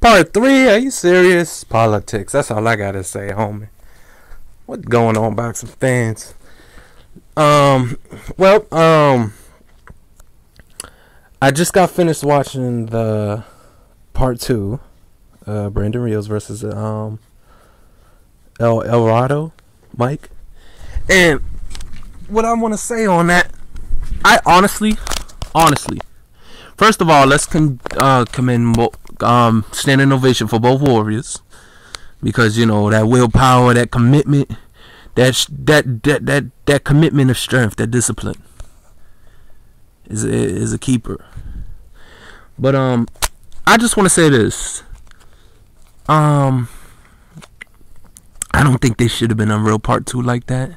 Part 3? Are you serious? Politics. That's all I gotta say, homie. What's going on, boxing fans? Well, I just got finished watching the part 2, Brandon Rios versus El Rado, Mike. And what I want to say on that, I honestly, first of all, let's commend standing ovation for both warriors, because you know that willpower, that commitment, that commitment of strength, that discipline is a keeper. But I just want to say this. I don't think they should have been on real part 2 like that.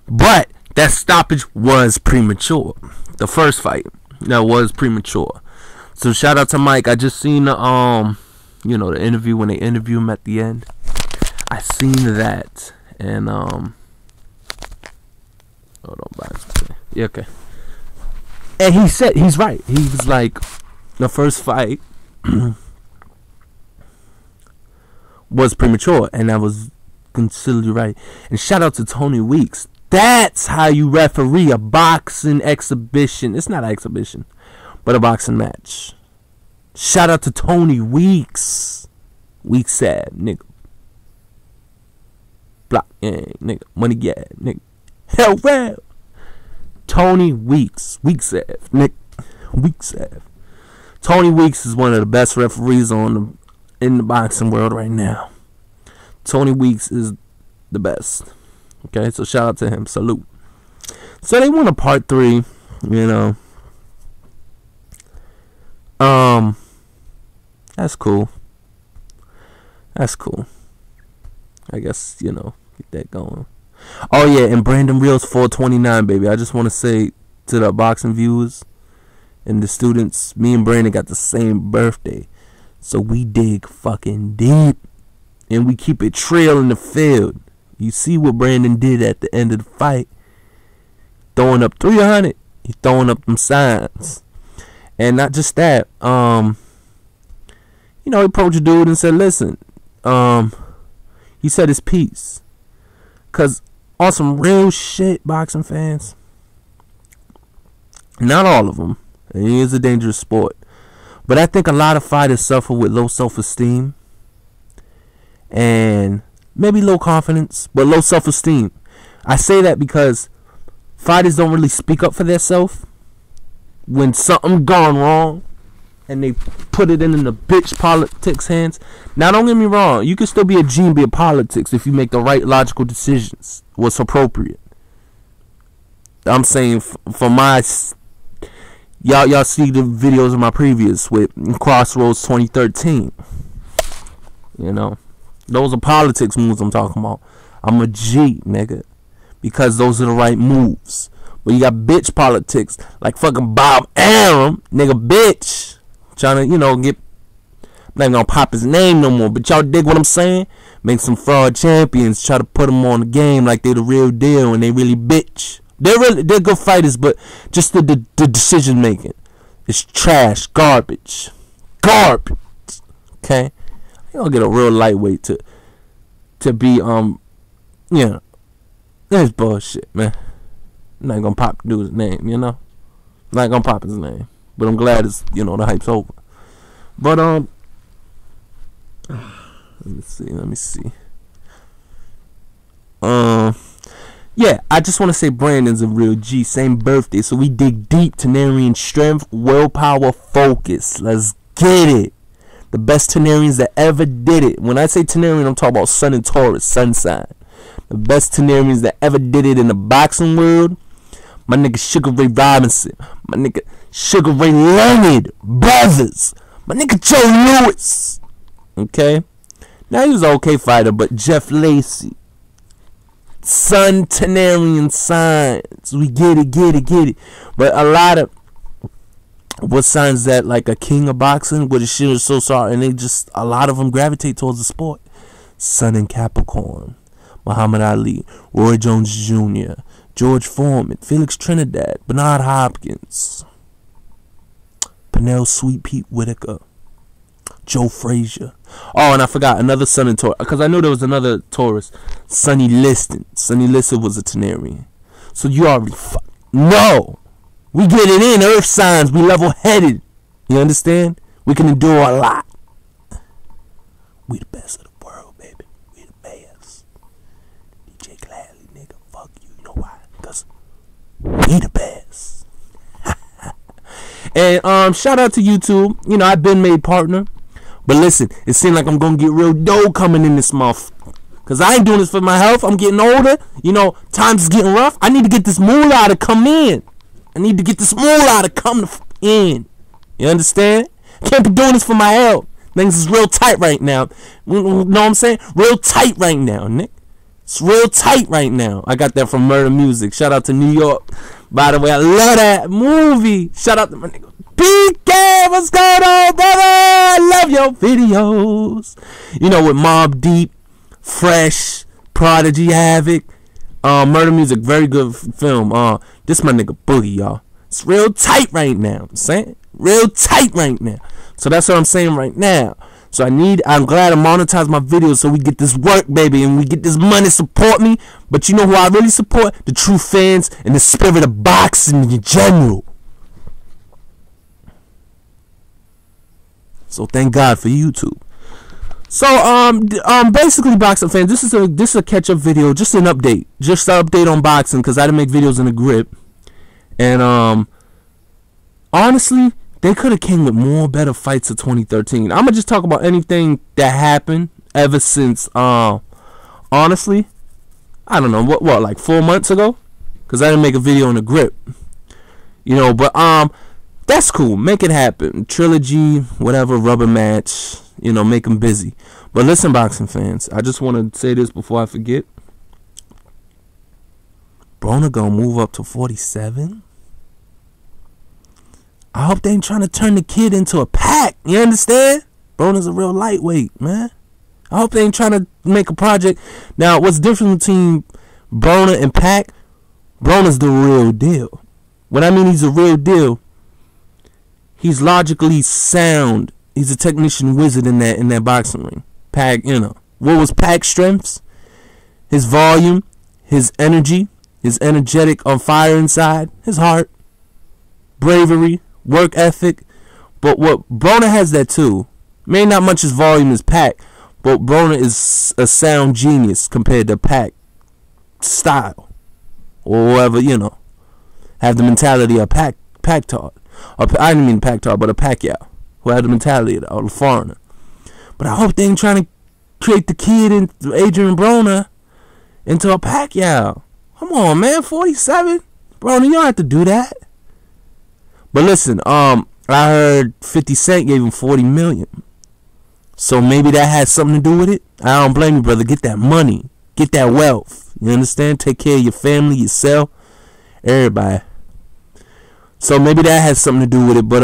But that stoppage was premature. The first fight, that was premature. So shout out to Mike. I just seen the the interview when they interview him at the end. I seen that, and hold on, yeah, okay. And he said he's right. He was like, the first fight was premature, and that was considerably right. And shout out to Tony Weeks. That's how you referee a boxing exhibition. It's not an exhibition, but a boxing match. Shout out to Tony Weeks. Weeks sad, nigga. Block, yeah, nigga. Money, yeah, nigga. Hell well. Tony Weeks. Weeks sad, nigga. Weeks sad. Tony Weeks is one of the best referees in the boxing world right now. Tony Weeks is the best. Okay, so shout out to him. Salute. So they won a part 3, That's cool. I guess, get that going. Oh yeah, and Brandon Rios 429, baby. I just want to say to the boxing viewers and the students, me and Brandon got the same birthday. So we dig fucking deep. And we keep it trail in the field. You see what Brandon did at the end of the fight. Throwing up 300. He throwing up them signs. And not just that. He approached a dude and said, listen. He said his piece. Because on some real shit, boxing fans. Not all of them. It is a dangerous sport. But I think a lot of fighters suffer with low self-esteem. And maybe low confidence, but low self-esteem. I say that because fighters don't really speak up for themselves when something gone wrong, and they put it in the bitch politics hands. Now, don't get me wrong. You can still be a G and be a politics if you make the right logical decisions. What's appropriate. I'm saying for my... Y'all see the videos of my previous with Crossroads 2013. Those are politics moves I'm talking about. I'm a G, nigga. Because those are the right moves. But you got bitch politics like fucking Bob Arum, nigga, bitch. Trying to, get... I'm not gonna pop his name no more, but y'all dig what I'm saying? Make some fraud champions try to put them on the game like they the real deal and they really bitch. They're good fighters, but just the decision making is trash, garbage. Okay? You don't get a real lightweight to be that's bullshit, man. I'm not gonna pop the dude's name, I'm not gonna pop his name. But I'm glad it's the hype's over. But let me see. Yeah, I just want to say Brandon's a real G. Same birthday, so we dig deep. Tenarian strength, willpower, focus. Let's get it. The best Tenarians that ever did it. When I say Tenarian, I'm talking about Sun and Taurus, sun sign. The best Tenarians that ever did it in the boxing world. My nigga Sugar Ray Robinson. My nigga Sugar Ray Leonard. Brothers. My nigga Joe Lewis. Okay? Now he was an okay fighter, but Jeff Lacey. Sun Tenarian signs. We get it. But a lot of what signs that like a king of boxing with a shit is so sorry, and a lot of them gravitate towards the sport. Sun and Capricorn. Muhammad Ali, Roy Jones Jr., George Foreman, Felix Trinidad, Bernard Hopkins, Pernell Sweet Pete Whitaker, Joe Frazier. Oh, and I forgot another Sun and Taurus, because I knew there was another Taurus. Sonny Liston. Sonny Liston was a Tenarian. So you already no. We get it in, earth signs. We level-headed. You understand? We can endure a lot. We the best of the world, baby. We the best. DJ Gladly, nigga. Fuck you. You know why? Because we the best. And shout out to YouTube. You know, I've been made partner. But listen, it seems like I'm going to get real dough coming in this month. Because I ain't doing this for my health. I'm getting older. You know, times is getting rough. I need to get this moolah to come in. I need to get this moolah to come in. You understand? Can't be doing this for my health. Things is real tight right now. You know what I'm saying? Real tight right now, Nick. It's real tight right now. I got that from Murder Music. Shout out to New York. By the way, I love that movie. Shout out to my nigga PK. What's going on, brother? I love your videos. You know, with Mobb Deep, Fresh, Prodigy, Havoc, Murder Music. Very good film. This my nigga Boogie, y'all. It's real tight right now. I'm saying real tight right now. So that's what I'm saying right now. So I'm glad I monetize my videos so we get this work, baby, and we get this money. Support me. But you know who I really support? The true fans and the spirit of boxing in general. So thank God for YouTube. So basically, boxing fans, this is a catch-up video, just an update, just an update on boxing, because I didn't make videos in the grip. And honestly, they could have came with more better fights of 2013. I'm gonna just talk about anything that happened ever since. Honestly, I don't know what like 4 months ago, because I didn't make a video in the grip. You know, but that's cool. Make it happen. Trilogy, whatever, rubber match. You know, make them busy. But listen, boxing fans, I just want to say this before I forget. Broner gonna move up to 47. I hope they ain't trying to turn the kid into a pack. You understand? Broner's a real lightweight, man. I hope they ain't trying to make a project. Now, what's different between Broner and Pac? Broner's the real deal. When I mean he's a real deal, he's logically sound. He's a technician wizard in that boxing ring. Pac, you know. What was Pac's strengths? His volume, his energy, his energetic on fire inside, his heart, bravery, work ethic. But what Broner has that too. May not much as volume as Pac, but Broner is a sound genius compared to Pac style. Or whoever, you know, have the mentality of Pac taught. Or I didn't mean Pac taught, but a Pacquiao, who had the mentality of a foreigner. But I hope they ain't trying to create the kid in Adrian Broner into a Pacquiao. Come on, man, 47? Broner, you don't have to do that. But listen, I heard 50 Cent gave him $40 million. So maybe that has something to do with it. I don't blame you, brother. Get that money. Get that wealth. You understand? Take care of your family, yourself, everybody. So maybe that has something to do with it. But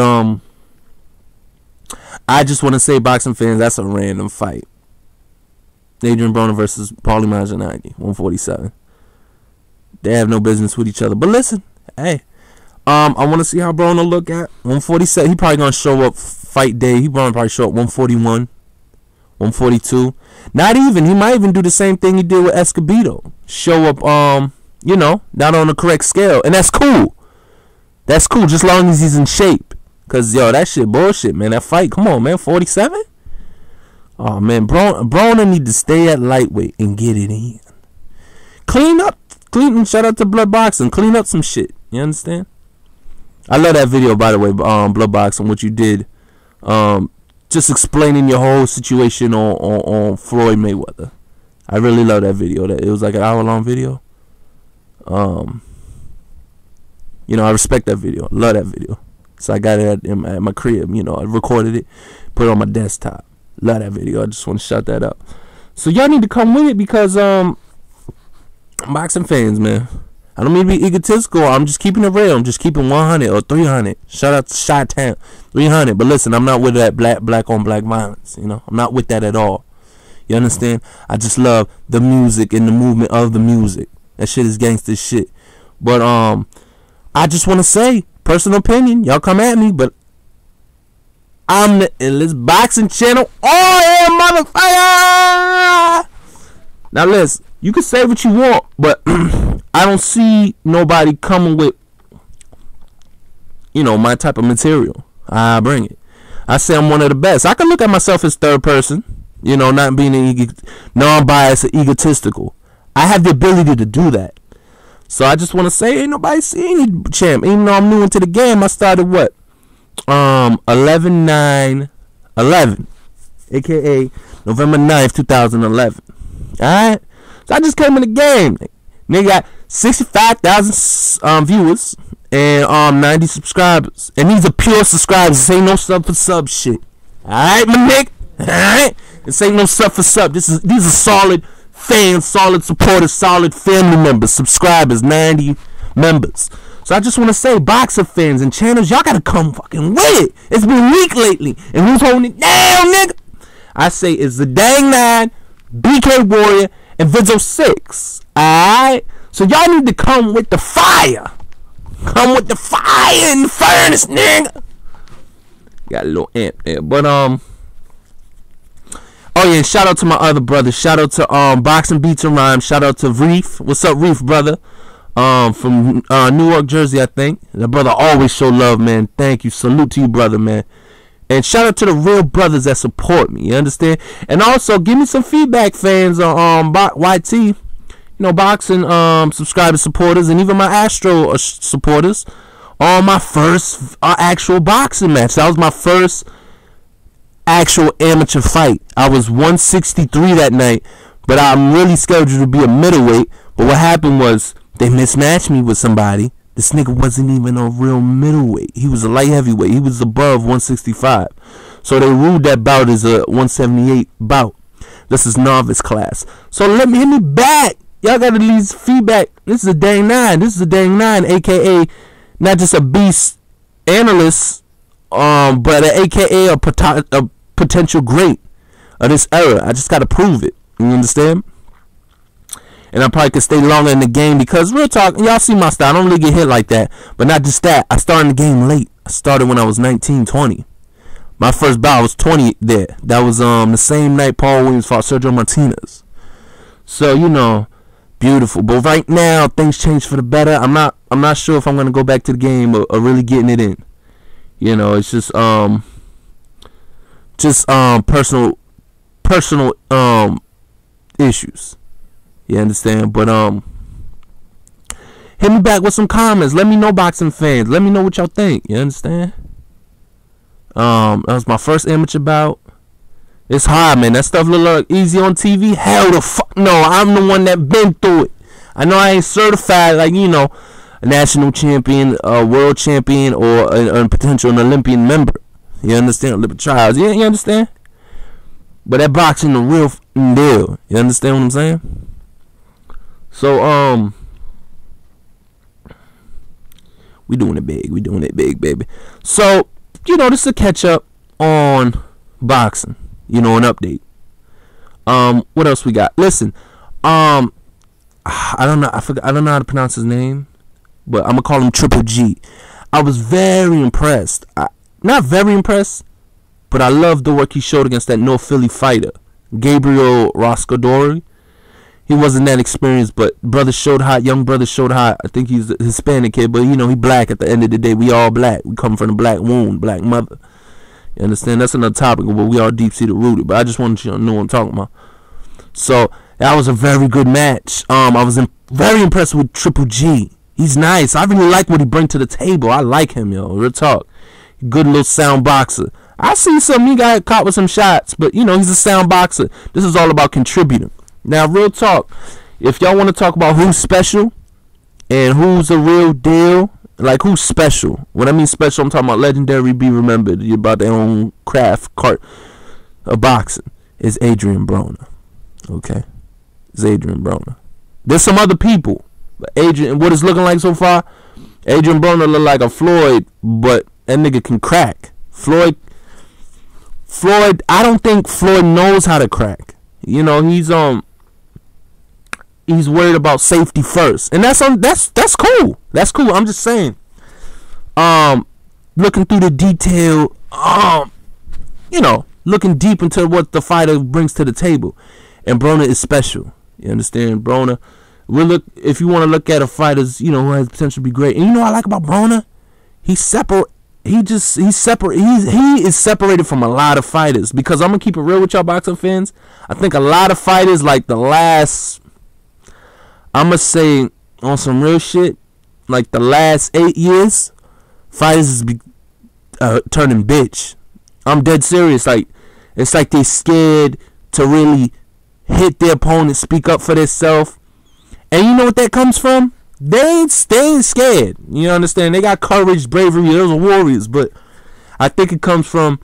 I just want to say, boxing fans, that's a random fight. Adrian Broner versus Paulie Malignaggi, 147. They have no business with each other. But listen, hey, I want to see how Broner look at 147. He probably gonna show up fight day. He probably show up 141, 142. Not even. He might even do the same thing he did with Escobedo. Show up, you know, not on the correct scale, and that's cool. That's cool, just long as he's in shape. Cause yo, that shit bullshit, man. That fight, come on, man, 47. Oh man, Broner need to stay at lightweight and get it in. Clean up. Shout out to Blood Boxing. Clean up some shit. You understand? I love that video, by the way, Blood Boxing, what you did. Just explaining your whole situation on Floyd Mayweather. I really love that video. It was like an hour-long video. You know, I respect that video. Love that video. So I got it at my crib. You know, I recorded it, put it on my desktop. Love that video. I just want to shout that out. So y'all need to come with it because boxing fans, man. I don't mean to be egotistical. I'm just keeping it real. I'm just keeping 100 or 300. Shout out to Chi-Town, 300. But listen, I'm not with that black on black violence. You know, I'm not with that at all. You understand? I just love the music and the movement of the music. That shit is gangster shit. But I just want to say, personal opinion. Y'all come at me, but I'm the Endless Boxing Channel. Oh, yeah, motherfucker! Now, listen, you can say what you want, but I don't see nobody coming with, my type of material. I bring it. I say I'm one of the best. I can look at myself as third person, not being non-biased or egotistical. I have the ability to do that. So I just want to say, ain't nobody seeing me, champ. Even though I'm new into the game, I started what? 11/9/11, aka November 9th, 2011. Alright? So I just came in the game. Nigga got 65,000 viewers and 90 subscribers. And these are pure subscribers. This ain't no sub for sub shit. Alright, my nigga? Alright? This ain't no sub for sub. These are solid fans, solid supporters, solid family members, subscribers, 90 members. So I just want to say, boxer fans and channels, y'all gotta come fucking with it. It's been weak lately. And who's holding it down, nigga? I say it's the Dang 9, BK Warrior, and Vizzo 6. Alright? So y'all need to come with the fire. Come with the fire and the furnace, nigga. Got a little amp there. But, oh yeah, and shout out to my other brothers. Shout out to Boxing Beats and Rhymes. Shout out to Reef. What's up, Reef, brother? From Newark, Jersey, I think. The brother always show love, man. Thank you. Salute to you, brother, man. And shout out to the real brothers that support me. You understand? And also, give me some feedback, fans, on YT. Boxing subscribers, supporters, and even my Astro supporters on my first actual boxing match. That was my first actual amateur fight. I was 163 that night, but I'm really scheduled to be a middleweight. But what happened was they mismatched me with somebody. This nigga wasn't even a real middleweight. He was a light heavyweight. He was above 165. So they ruled that bout as a 178 bout. This is novice class. So hit me back. Y'all got to leave feedback. This is a Dang 9. This is a Dang 9, a.k.a. not just a beast analyst, but an a.k.a. a potential great of this era. I just got to prove it. You understand? And I probably could stay longer in the game because, real talk, y'all see my style. I don't really get hit like that. But not just that. I started in the game late. I started when I was 19, 20. My first bout, I was 20 there. That was the same night Paul Williams fought Sergio Martinez. So, beautiful. But right now, things change for the better. I'm not sure if I'm gonna go back to the game or really getting it in. It's just personal issues. You understand? But hit me back with some comments. Let me know, boxing fans. Let me know what y'all think. You understand? That was my first amateur bout. It's hard, man. That stuff look easy on TV. Hell the fuck no. I'm the one that been through it. I know I ain't certified like, a national champion, a world champion, or a potential Olympian member. You understand? Olympic trials. You understand? But that boxing the real deal. You understand what I'm saying? So, we doing it big. We doing it big, baby. So, this is a catch up on boxing. An update. What else we got? Listen, I don't know. I don't know how to pronounce his name, but I'm gonna call him Triple G. I was very impressed. Not very impressed, but I loved the work he showed against that North Philly fighter, Gabriel Roscadori. He wasn't that experienced, but brother showed hot. Young brother showed hot. I think he's a Hispanic kid, but he black. At the end of the day, we all black. We come from a black womb, black mother. You understand? That's another topic, but we all deep-seated rooted. But I just wanted you to know what I'm talking about. So, that was a very good match. I was very impressed with Triple G. He's nice. I really like what he brings to the table. I like him, yo. Real talk. Good little sound boxer. I see he got caught with some shots, but, he's a sound boxer. This is all about contributing. Now, real talk. If y'all want to talk about who's special and who's a real deal, like who's special. When I mean special, I'm talking about legendary, be remembered. You're about their own craft cart of boxing. Is Adrian Broner. Okay? It's Adrian Broner. There's some other people. But Adrian, what it's looking like so far, Adrian Broner look like a Floyd, but that nigga can crack. Floyd, I don't think Floyd knows how to crack. He's worried about safety first, and that's cool. That's cool. I'm just saying. Looking through the detail, looking deep into what the fighter brings to the table. And Broner is special. You understand? Broner, if you want to look at a fighter, who has potential to be great. And what I like about Broner? He is separated from a lot of fighters, because I'm gonna keep it real with y'all boxing fans. I think a lot of fighters, like the last, I'm gonna say on some real shit, like the last 8 years, fighters is turning bitch. I'm dead serious. Like, it's like they scared to really hit their opponent, speak up for themselves. And you know what that comes from? They ain't scared. You understand? They got courage, bravery. Those are warriors. But I think it comes from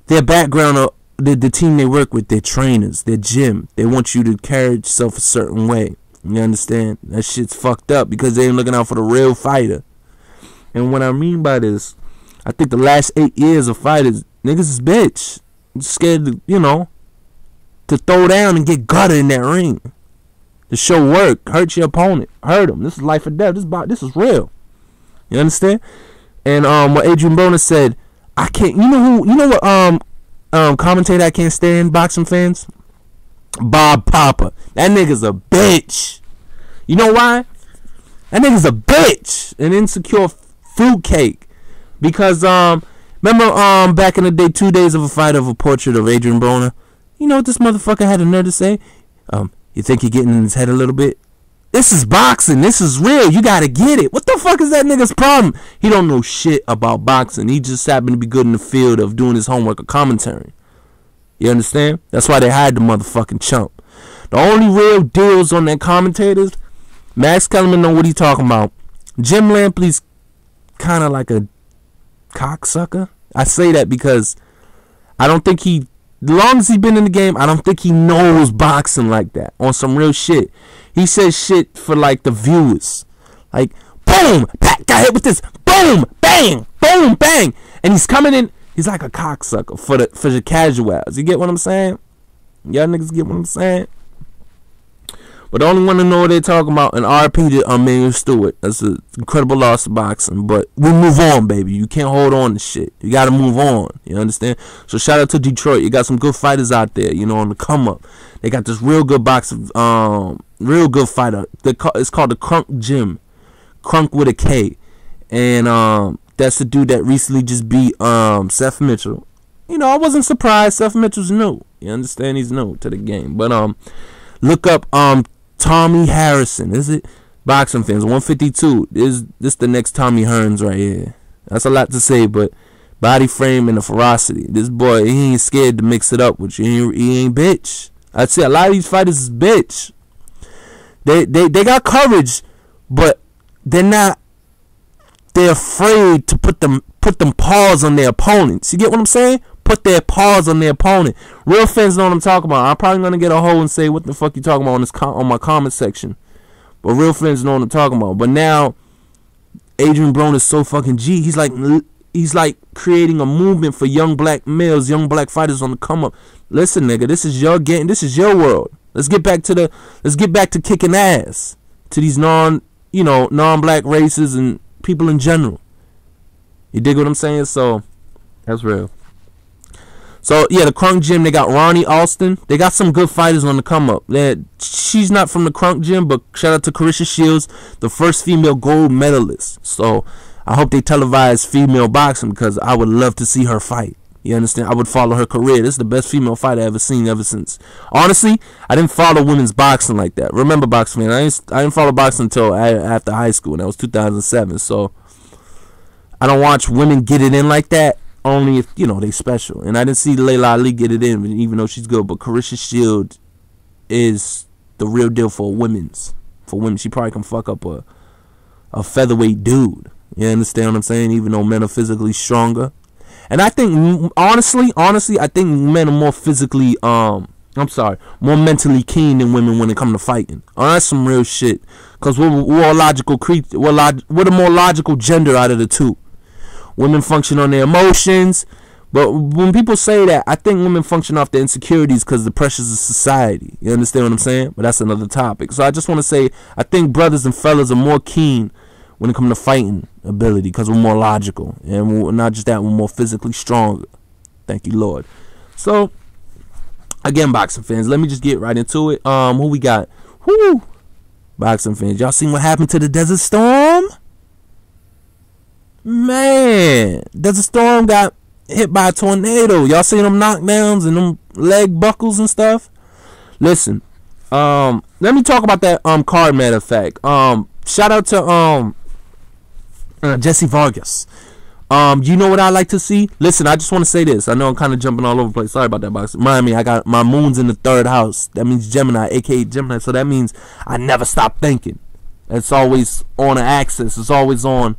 their background, of the team they work with, their trainers, their gym. They want you to carry yourself a certain way. You understand? That shit's fucked up because they ain't looking out for the real fighter. And what I mean by this, I think the last 8 years of fighters, niggas is bitch. Scared to, to throw down and get gutted in that ring. To show work, hurt your opponent, hurt him. This is life or death. This is real. You understand? And what Adrian Broner said, I can't. You know what commentator I can't stand, boxing fans? Bob Popper. That nigga's a bitch. You know why? That nigga's a bitch, an insecure fruitcake. Because remember back in the day, 2 days of a fight of a portrait of Adrian Broner. You know what this motherfucker had the nerve to say? You think you're getting in his head a little bit? This is boxing. This is real. You gotta get it. What the fuck is that nigga's problem? He don't know shit about boxing. He just happened to be good in the field of doing his homework or commentary. You understand? That's why they hired the motherfucking chump. The only real deals on that commentators, Max Kellerman know what he talking about. Jim Lampley's kind of like a cocksucker. I say that because I don't think as long as he been in the game, I don't think he knows boxing like that. On some real shit. He says shit for like the viewers. Like, boom, got hit with this, boom, bang, boom, bang. And he's coming in, he's like a cocksucker for the casuals. You get what I'm saying? Y'all niggas get what I'm saying? But the only one to know what they're talking about, and RP to Emmanuel Stewart. That's an incredible loss to boxing. But we move on, baby. You can't hold on to shit. You got to move on. You understand? So shout out to Detroit. You got some good fighters out there, on the come up. They got this real good boxer, real good fighter. It's called the Crunk Gym. Crunk with a K. And that's the dude that recently just beat Seth Mitchell. I wasn't surprised. Seth Mitchell's new. You understand? He's new to the game. But look up Tommy Harrison. Is it? Boxing fans, 152. This the next Tommy Hearns right here. That's a lot to say, but body frame and the ferocity. This boy, he ain't scared to mix it up with you. He ain't bitch. I'd say a lot of these fighters is bitch. They got courage, but they're afraid to put them paws on their opponents. You get what I'm saying? Put their paws on their opponent. Real fans know what I'm talking about. I'm probably gonna get a hole and say what the fuck you talking about on my comment section. But real fans know what I'm talking about. But now Adrian Broner is so fucking G. He's like creating a movement for young black males, young black fighters on the come up. Listen, nigga, this is your game. This is your world. Let's get back to kicking ass to these non-black races and people in general. You dig what I'm saying? So that's real. So, yeah, the Crunk Gym, they got Ronnie Alston. They got some good fighters on the come-up. She's not from the Crunk Gym, but shout out to Carissa Shields, the first female gold medalist. So, I hope they televise female boxing because I would love to see her fight. You understand? I would follow her career. This is the best female fight I've ever seen ever since. Honestly, I didn't follow women's boxing like that. Remember, boxing, man, I didn't follow boxing until after high school, and that was 2007. So, I don't watch women get it in like that. Only if, they special. And I didn't see Layla Ali get it in, even though she's good. But Carissa Shields is the real deal for women. She probably can fuck up a featherweight dude. You understand what I'm saying? Even though men are physically stronger. And I think, honestly, I think men are more physically, more mentally keen than women when it comes to fighting. That's some real shit. Because we're a logical creature. We're the more logical gender out of the two. Women function on their emotions. But when people say that, I think women function off their insecurities because the pressures of society. You understand what I'm saying? But that's another topic. So I just want to say, I think brothers and fellas are more keen when it comes to fighting ability because we're more logical. And we're not just that, we're more physically stronger. Thank you, Lord. So, again, boxing fans, let me just get right into it. Who we got? Whoo! Boxing fans, y'all seen what happened to the Desert Storm? Man, Desert Storm got hit by a tornado. Y'all seen them knockdowns and them leg buckles and stuff? Listen, let me talk about that card, matter of fact. Shout out to Jesse Vargas. You know what I like to see? Listen, I just want to say this. I know I'm kind of jumping all over the place. Sorry about that, box. Remind me, I got my moon's in the 3rd house. That means Gemini, aka Gemini. So that means I never stop thinking. It's always on an axis. It's always on.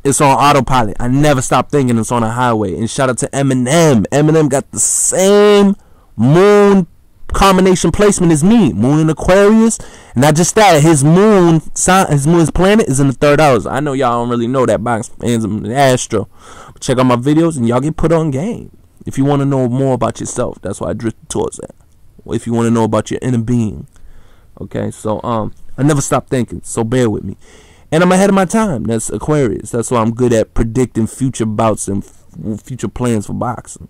It's on autopilot. I never stop thinking. It's on a highway. And shout out to Eminem. Eminem got the same moon combination placement as me. Moon in Aquarius. And not just that, his moon sign, his planet is in the 3rd house. I know y'all don't really know that, box fans. I'm an Astro. But check out my videos and y'all get put on game. If you want to know more about yourself, that's why I drifted towards that. Or if you want to know about your inner being. Okay, so I never stop thinking. So bear with me. And I'm ahead of my time. That's Aquarius. That's why I'm good at predicting future bouts and future plans for boxing.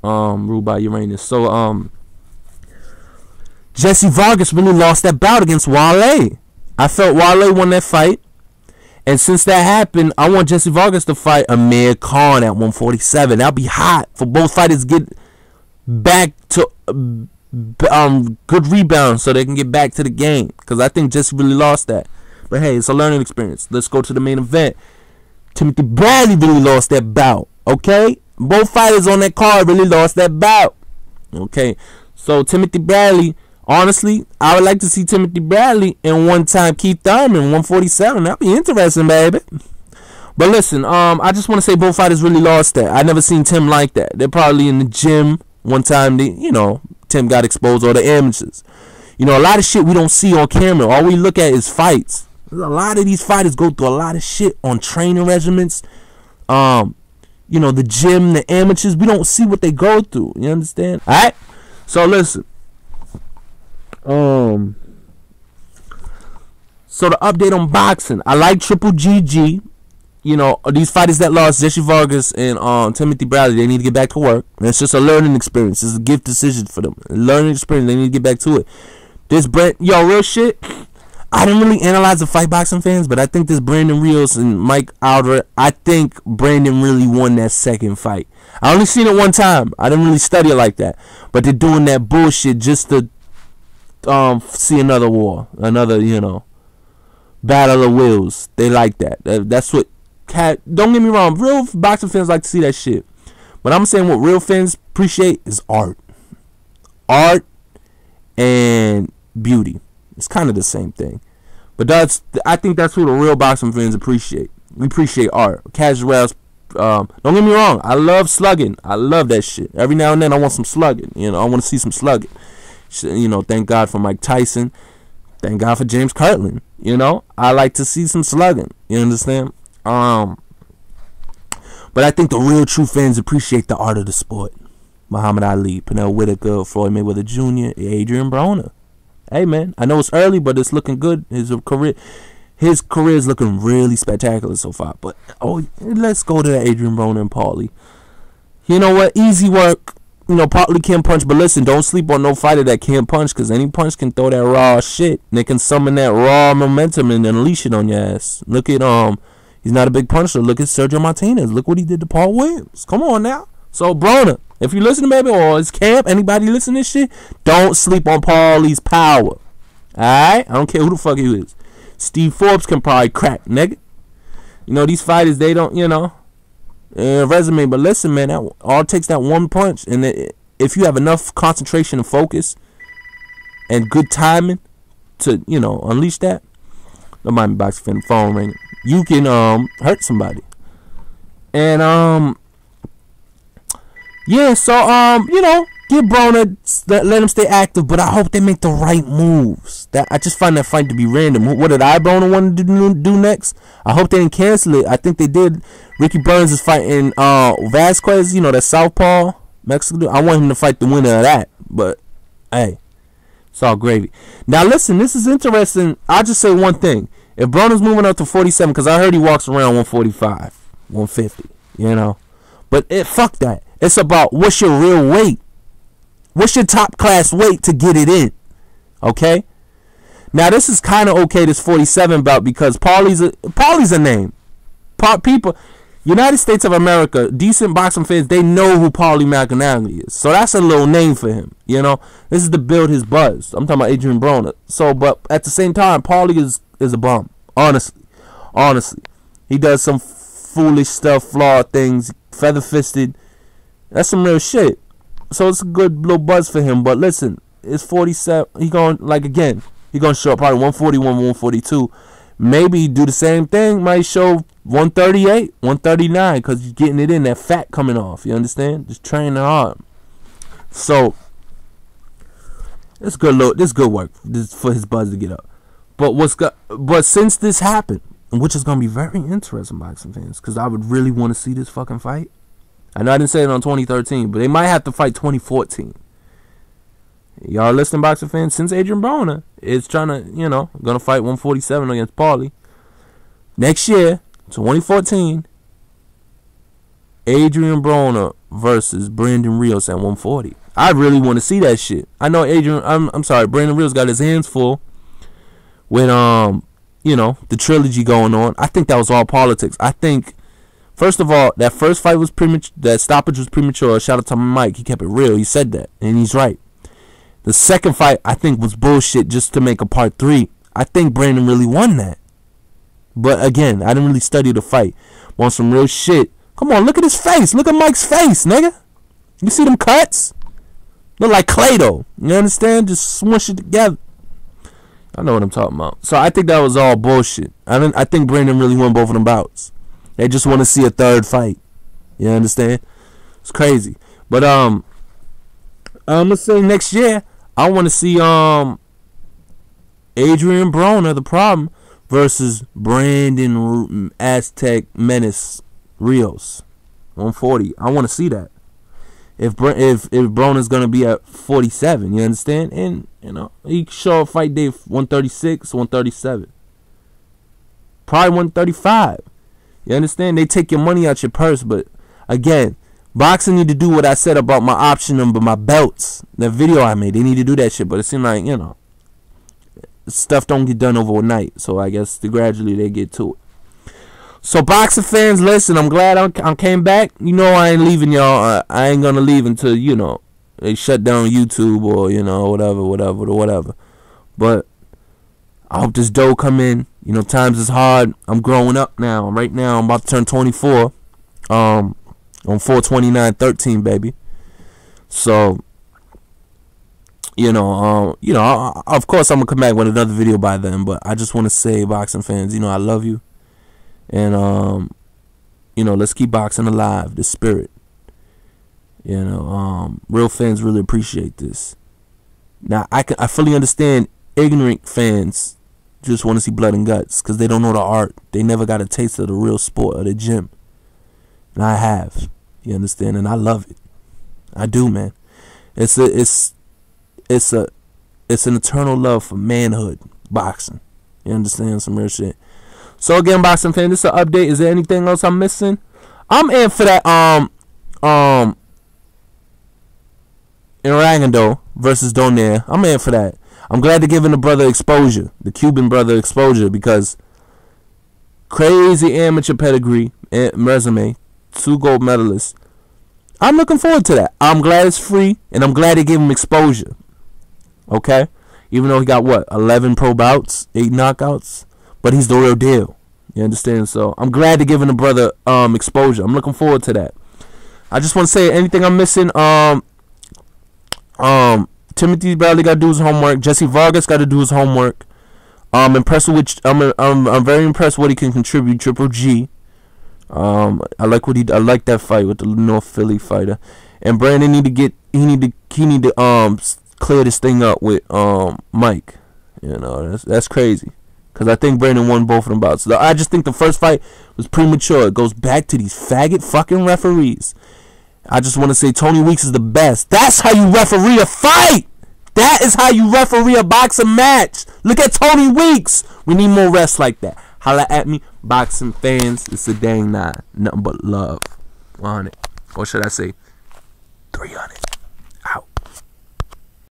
Ruled by Uranus. So Jesse Vargas really lost that bout against Wale. I felt Wale won that fight. And since that happened, I want Jesse Vargas to fight Amir Khan at 147. That'll be hot for both fighters to get back to good rebounds so they can get back to the game. Because I think Jesse really lost that. But hey, it's a learning experience. Let's go to the main event. Timothy Bradley really lost that bout. Okay? Both fighters on that card really lost that bout. Okay? So Timothy Bradley, honestly, I would like to see Timothy Bradley and one-time Keith Thurman 147. That'd be interesting, baby. But listen, I just want to say both fighters really lost that. I never seen Tim like that. They're probably in the gym one time. Tim got exposed, or the amateurs. A lot of shit we don't see on camera. All we look at is fights. A lot of these fighters go through a lot of shit on training regimens. The gym, the amateurs, we don't see what they go through. You understand? Alright? So listen. So the update on boxing. I like Triple GG. These fighters that lost, Jesse Vargas and Timothy Bradley, they need to get back to work. And it's just a learning experience. It's a gift decision for them. A learning experience. They need to get back to it. This real shit. I didn't really analyze the fight, boxing fans, but I think this Brandon Rios and Mike Alder, I think Brandon really won that second fight. I only seen it one time. I didn't really study it like that. But they're doing that bullshit just to see another war. Another, battle of wills. They like that. That's what... Don't get me wrong. Real boxing fans like to see that shit. But I'm saying what real fans appreciate is art. Art and beauty. It's kind of the same thing. But I think that's what the real boxing fans appreciate. We appreciate art. Casuals, don't get me wrong. I love slugging. I love that shit. Every now and then I want some slugging. I want to see some slugging. Thank God for Mike Tyson. Thank God for James Kirtland. I like to see some slugging. You understand? But I think the real true fans appreciate the art of the sport. Muhammad Ali, Pernell Whitaker, Floyd Mayweather Jr., Adrian Broner. Hey man, I know it's early, but it's looking good. His career is looking really spectacular so far. But let's go to Adrian Broner and Paulie. You know what? Easy work. Paulie can't punch, but listen, don't sleep on no fighter that can't punch, because any punch can throw that raw shit. And they can summon that raw momentum and unleash it on your ass. Look at he's not a big puncher. Look at Sergio Martinez. Look what he did to Paul Williams. Come on now. So Broner, if you listen to baby, or his camp, anybody listen to this shit, don't sleep on Paulie's power. Alright? I don't care who the fuck he is. Steve Forbes can probably crack, nigga. These fighters, they don't, resume. But listen, man, that all it takes that one punch. And if you have enough concentration and focus and good timing to, unleash that, don't mind me, box fan, phone ringing, you can hurt somebody. And yeah, so give Broner, let him stay active, but I hope they make the right moves. I just find that fight to be random. What did Broner want to do next? I hope they didn't cancel it. I think they did. Ricky Burns is fighting Vasquez, that southpaw Mexico. I want him to fight the winner of that. But hey, it's all gravy. Now listen, this is interesting. I'll just say one thing. If Broner's moving up to 47, because I heard he walks around 145, 150, But fuck that. It's about what's your real weight. What's your top class weight to get it in? Okay? Now this is kind of okay, this 47 bout, because Paulie's a name. People, United States of America, decent boxing fans, they know who Paulie Malignaglia is. So that's a little name for him. You know, this is to build his buzz. I'm talking about Adrian Broner. So, but at the same time, Paulie is a bum. Honestly, he does some foolish stuff, flawed things, feather fisted. That's some real shit. So it's a good little buzz for him. But listen, it's 47. He going, like, again, he gonna show up probably 141, 142. Maybe he do the same thing. Might show 138, 139, because he's getting it in, that fat coming off. You understand? Just training hard. So it's good. This good work. This for his buzz to get up. But since this happened, which is gonna be very interesting, boxing fans, because I would really want to see this fucking fight. I know I didn't say it on 2013, but they might have to fight 2014. Y'all listening, boxing fans? Since Adrian Broner is trying to, you know, gonna fight 147 against Paulie next year, 2014, Adrian Broner versus Brandon Rios at 140. I really want to see that shit. I know I'm sorry, Brandon Rios got his hands full with you know, the trilogy going on. I think that was all politics. I think, first of all, that first fight was premature. That stoppage was premature. Shout out to Mike. He kept it real. He said that, and he's right. The second fight, I think, was bullshit just to make a part 3. I think Brandon really won that. But again, I didn't really study the fight. Want some real shit. Come on, look at his face. Look at Mike's face, nigga. You see them cuts? Look like Clay-Doh. You understand? Just smush it together. I know what I'm talking about. So I think that was all bullshit. I think Brandon really won both of them bouts. They just want to see a third fight. You understand? It's crazy. But I'm gonna say next year I want to see Adrian Broner, the problem, versus Brandon Aztec Menace Rios, 140. I want to see that. If Broner's gonna be at 47, you understand? And you know, he could show a fight day 136, 137, probably 135. You understand? They take your money out your purse, but again, boxing need to do what I said about my option number, my belts. That video I made, they need to do that shit. But it seemed like, you know, stuff don't get done overnight. So I guess gradually they get to it. So boxing fans, listen, I'm glad I came back. You know I ain't leaving y'all. I ain't gonna leave until, you know, they shut down YouTube or, you know, whatever. But I hope this dough come in. You know, times is hard. I'm growing up now. Right now, I'm about to turn 24. On 4/29/13, baby. So, you know, of course I'm gonna come back with another video by then. But I just want to say, boxing fans, you know, I love you. And you know, let's keep boxing alive, the spirit. You know, real fans really appreciate this. Now I fully understand ignorant fans just want to see blood and guts because they don't know the art. They never got a taste of the real sport or the gym. And I have, you understand, and I love it. I do, man. It's an eternal love for manhood, boxing. You understand, some real shit. So again, boxing fan, this is an update. Is there anything else I'm missing? I'm in for that Irangado versus Donaire. I'm in for that. I'm glad they're giving the brother exposure, the Cuban brother exposure, because crazy amateur pedigree and resume, 2 gold medalists. I'm looking forward to that. I'm glad it's free, and I'm glad they gave him exposure. Okay? Even though he got, what, 11 pro bouts, 8 knockouts? But he's the real deal. You understand? So I'm glad they're giving the brother exposure. I'm looking forward to that. I just want to say, anything I'm missing, Timothy Bradley got to do his homework. Jesse Vargas got to do his homework. I'm very impressed what he can contribute. Triple G. I like that fight with the North Philly fighter. And Brandon need to clear this thing up with Mike. You know, that's crazy. Because I think Brandon won both of them bouts. I just think the first fight was premature. It goes back to these faggot fucking referees. I just want to say Tony Weeks is the best. That's how you referee a fight. That is how you referee a boxing match. Look at Tony Weeks. We need more refs like that. Holla at me, boxing fans. It's a dang 9. Nothing but love on it. or should I say